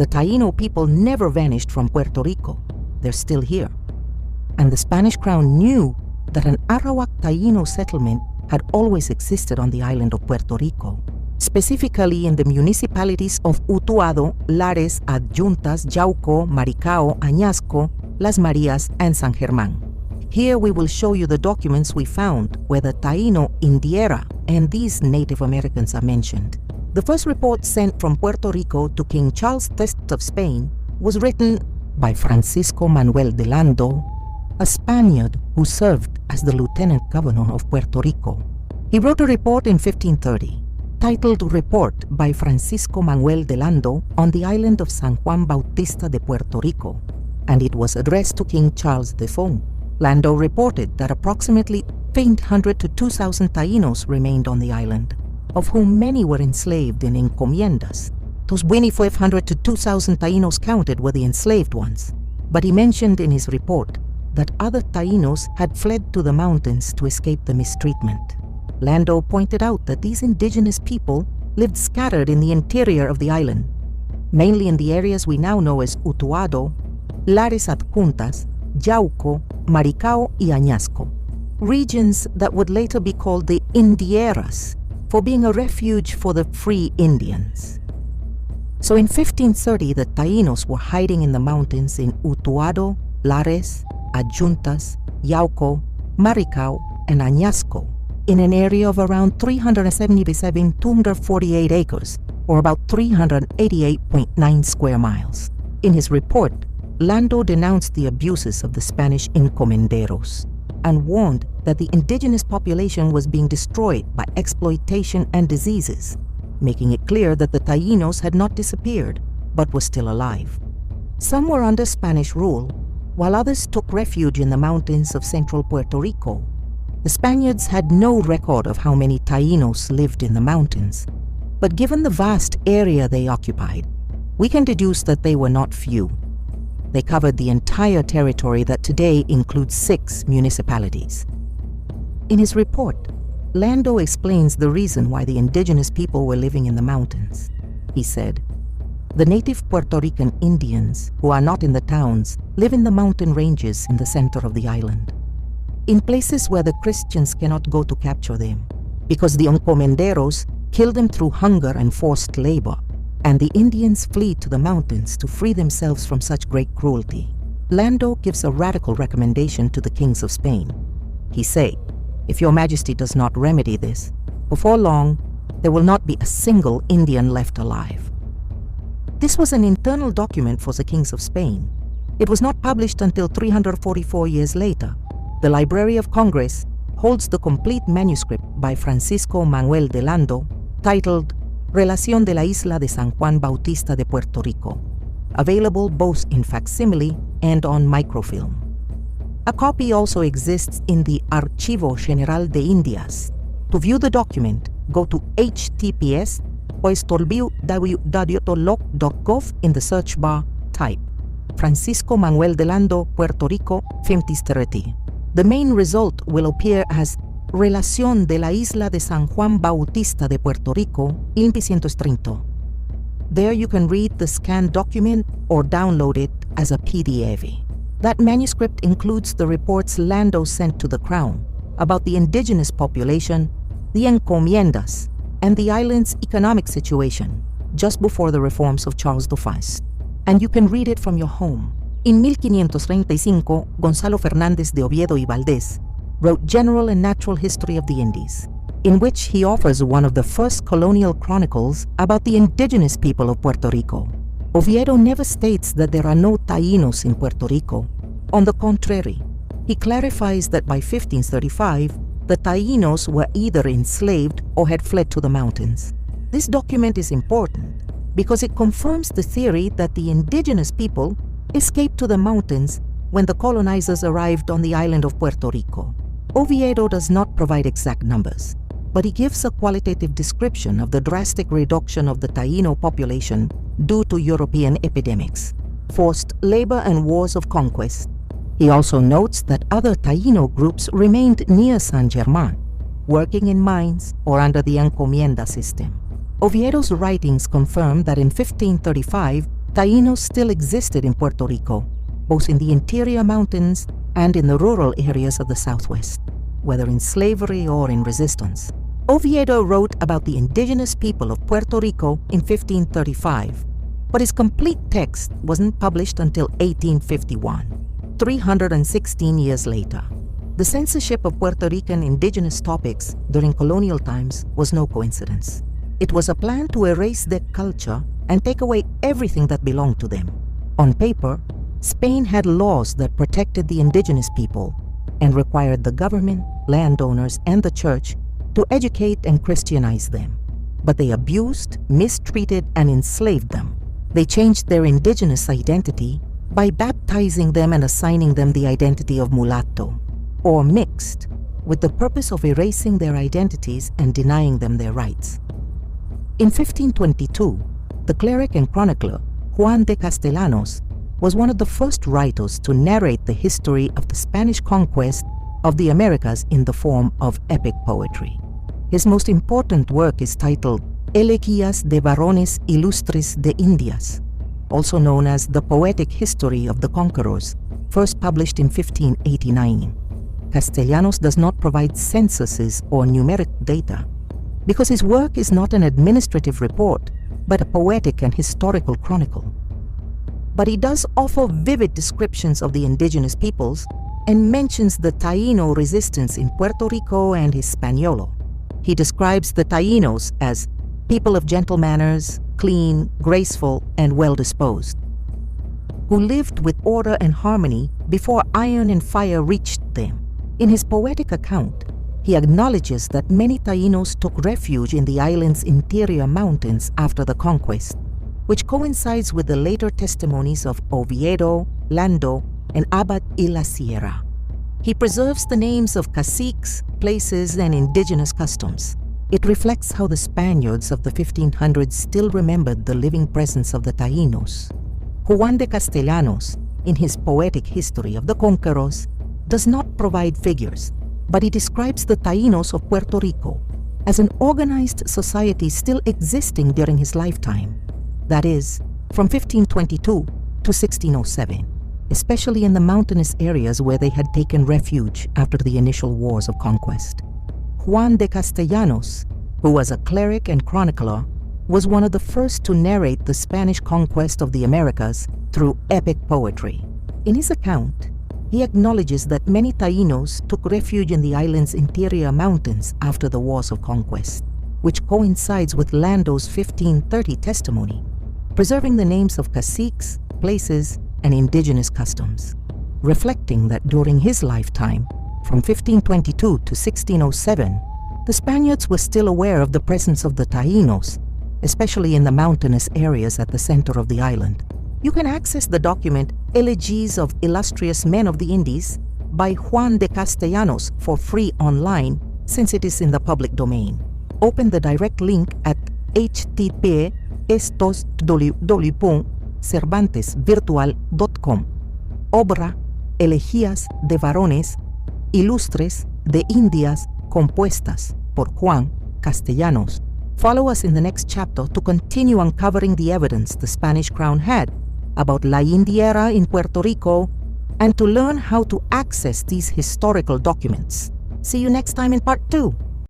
The Taino people never vanished from Puerto Rico. They're still here. And the Spanish crown knew that an Arawak Taino settlement had always existed on the island of Puerto Rico, specifically in the municipalities of Utuado, Lares, Adjuntas, Yauco, Maricao, Añasco, Las Marias, and San Germán. Here we will show you the documents we found where the Taino, Indiera, and these Native Americans are mentioned. The first report sent from Puerto Rico to King Charles III of Spain was written by Francisco Manuel de Lando, a Spaniard who served as the Lieutenant Governor of Puerto Rico. He wrote a report in 1530, titled Report by Francisco Manuel de Lando on the island of San Juan Bautista de Puerto Rico, and it was addressed to King Charles IV. Lando reported that approximately 800 to 2,000 Tainos remained on the island, of whom many were enslaved in encomiendas. Those 2,500 to 2,000 Tainos counted were the enslaved ones, but he mentioned in his report that other Tainos had fled to the mountains to escape the mistreatment. Lando pointed out that these indigenous people lived scattered in the interior of the island, mainly in the areas we now know as Utuado, Lares Adjuntas, Yauco, Maricao, y Añasco, regions that would later be called the Indieras for being a refuge for the free Indians. So in 1530, the Tainos were hiding in the mountains in Utuado, Lares, Adjuntas, Yauco, Maricao, and Añasco, in an area of around 377,248 acres, or about 388.9 square miles. In his report, Lando denounced the abuses of the Spanish encomenderos and warned that the indigenous population was being destroyed by exploitation and diseases, making it clear that the Tainos had not disappeared, but were still alive. Some were under Spanish rule, while others took refuge in the mountains of central Puerto Rico. The Spaniards had no record of how many Tainos lived in the mountains, but given the vast area they occupied, we can deduce that they were not few. They covered the entire territory that today includes 6 municipalities. In his report, Lando explains the reason why the indigenous people were living in the mountains. He said, "The native Puerto Rican Indians, who are not in the towns, live in the mountain ranges in the center of the island, in places where the Christians cannot go to capture them, because the encomenderos kill them through hunger and forced labor, and the Indians flee to the mountains to free themselves from such great cruelty." Lando gives a radical recommendation to the kings of Spain. He said, "If your majesty does not remedy this, before long, there will not be a single Indian left alive." This was an internal document for the kings of Spain. It was not published until 344 years later. The Library of Congress holds the complete manuscript by Francisco Manuel de Lando, titled Relación de la Isla de San Juan Bautista de Puerto Rico, available both in facsimile and on microfilm. A copy also exists in the Archivo General de Indias. To view the document, go to https://www.loc.gov. In the search bar, type Francisco Manuel de Lando, Puerto Rico, 1530. The main result will appear as Relación de la Isla de San Juan Bautista de Puerto Rico, 1530. There you can read the scanned document or download it as a PDF. That manuscript includes the reports Lando sent to the Crown about the indigenous population, the encomiendas, and the island's economic situation just before the reforms of Charles V. And you can read it from your home. In 1535, Gonzalo Fernández de Oviedo y Valdés wrote General and Natural History of the Indies, in which he offers one of the first colonial chronicles about the indigenous people of Puerto Rico. Oviedo never states that there are no Tainos in Puerto Rico. On the contrary, he clarifies that by 1535, the Tainos were either enslaved or had fled to the mountains. This document is important because it confirms the theory that the indigenous people escaped to the mountains when the colonizers arrived on the island of Puerto Rico. Oviedo does not provide exact numbers, but he gives a qualitative description of the drastic reduction of the Taino population due to European epidemics, forced labor and wars of conquest. He also notes that other Taino groups remained near San Germán, working in mines or under the encomienda system. Oviedo's writings confirm that in 1535, Tainos still existed in Puerto Rico, both in the interior mountains and in the rural areas of the Southwest, whether in slavery or in resistance. Oviedo wrote about the indigenous people of Puerto Rico in 1535, but his complete text wasn't published until 1851, 316 years later. The censorship of Puerto Rican indigenous topics during colonial times was no coincidence. It was a plan to erase their culture and take away everything that belonged to them. On paper, Spain had laws that protected the indigenous people and required the government, landowners, and the church to educate and Christianize them. But they abused, mistreated, and enslaved them. They changed their indigenous identity by baptizing them and assigning them the identity of mulatto, or mixed, with the purpose of erasing their identities and denying them their rights. In 1522, the cleric and chronicler Juan de Castellanos was one of the first writers to narrate the history of the Spanish conquest of the Americas in the form of epic poetry. His most important work is titled Elegias de Varones Ilustres de Indias, also known as The Poetic History of the Conquerors, first published in 1589. Castellanos does not provide censuses or numeric data because his work is not an administrative report, but a poetic and historical chronicle. But he does offer vivid descriptions of the indigenous peoples and mentions the Taino resistance in Puerto Rico and Hispaniola. He describes the Tainos as people of gentle manners, clean, graceful, and well-disposed, who lived with order and harmony before iron and fire reached them. In his poetic account, he acknowledges that many Tainos took refuge in the island's interior mountains after the conquest, which coincides with the later testimonies of Oviedo, Lando, and Abad y la Sierra. He preserves the names of caciques, places, and indigenous customs. It reflects how the Spaniards of the 1500s still remembered the living presence of the Tainos. Juan de Castellanos, in his poetic history of the conquerors, does not provide figures, but he describes the Tainos of Puerto Rico as an organized society still existing during his lifetime, that is, from 1522 to 1607, especially in the mountainous areas where they had taken refuge after the initial wars of conquest. Juan de Castellanos, who was a cleric and chronicler, was one of the first to narrate the Spanish conquest of the Americas through epic poetry. In his account, he acknowledges that many Tainos took refuge in the island's interior mountains after the wars of conquest, which coincides with Lando's 1530 testimony, preserving the names of caciques, places, and indigenous customs, reflecting that during his lifetime, from 1522 to 1607, the Spaniards were still aware of the presence of the Tainos, especially in the mountainous areas at the center of the island. You can access the document Elegies of Illustrious Men of the Indies by Juan de Castellanos for free online since it is in the public domain. Open the direct link at https://www.cervantesvirtual.com. Obra Elegías de Varones Ilustres de Indias compuestas por Juan Castellanos. Follow us in the next chapter to continue uncovering the evidence the Spanish crown had about La Indiera in Puerto Rico and to learn how to access these historical documents. See you next time in part 2.